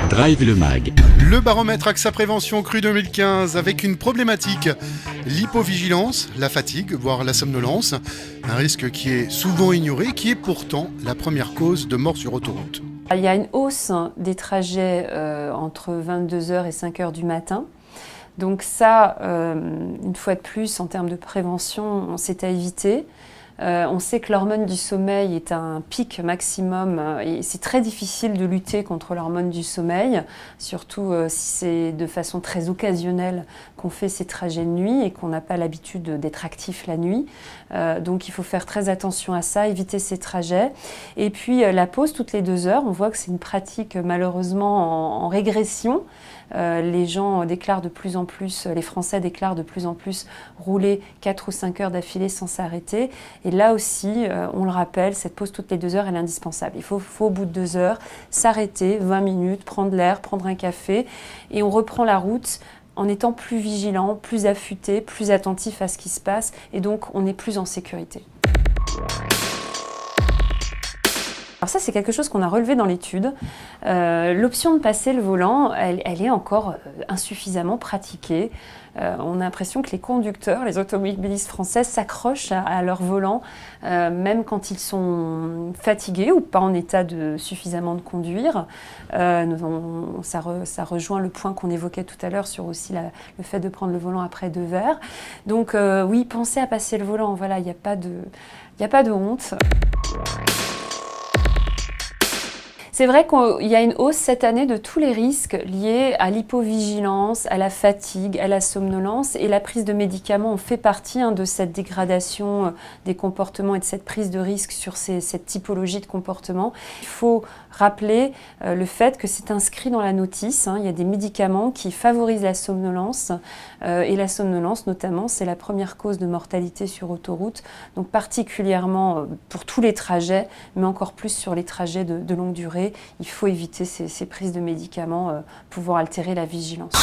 Drive le Mag. Le baromètre AXA Prévention Cru 2015 avec une problématique, l'hypovigilance, la fatigue, voire la somnolence. Un risque qui est souvent ignoré, qui est pourtant la première cause de mort sur autoroute. Il y a une hausse des trajets entre 22h et 5h du matin. Donc ça, une fois de plus, en termes de prévention, c'est à éviter. On sait que l'hormone du sommeil est à un pic maximum et c'est très difficile de lutter contre l'hormone du sommeil, surtout si c'est de façon très occasionnelle qu'on fait ces trajets de nuit et qu'on n'a pas l'habitude d'être actif la nuit. Donc il faut faire très attention à ça, éviter ces trajets. Et puis la pause toutes les 2 heures, on voit que c'est une pratique malheureusement en régression. Les gens déclarent de plus en plus, les Français déclarent de plus en plus rouler 4 ou 5 heures d'affilée sans s'arrêter. Et là aussi, on le rappelle, cette pause toutes les 2 heures, elle est indispensable. Il faut au bout de 2 heures s'arrêter, 20 minutes, prendre l'air, prendre un café et on reprend la route en étant plus vigilant, plus affûté, plus attentif à ce qui se passe et donc on est plus en sécurité. Alors ça, c'est quelque chose qu'on a relevé dans l'étude. L'option de passer le volant, elle est encore insuffisamment pratiquée. On a l'impression que les conducteurs, les automobilistes français s'accrochent à leur volant, même quand ils sont fatigués ou pas en état suffisamment de conduire. Ça rejoint le point qu'on évoquait tout à l'heure sur aussi le fait de prendre le volant après 2 verres. Donc oui, pensez à passer le volant, voilà, il n'y a pas de honte. C'est vrai qu'il y a une hausse cette année de tous les risques liés à l'hypovigilance, à la fatigue, à la somnolence et la prise de médicaments en fait partie de cette dégradation des comportements et de cette prise de risque sur cette typologie de comportement. Il faut rappeler le fait que c'est inscrit dans la notice. Il y a des médicaments qui favorisent la somnolence et la somnolence notamment, c'est la première cause de mortalité sur autoroute, donc particulièrement pour tous les trajets, mais encore plus sur les trajets de longue durée. Il faut éviter ces prises de médicaments pouvant altérer la vigilance.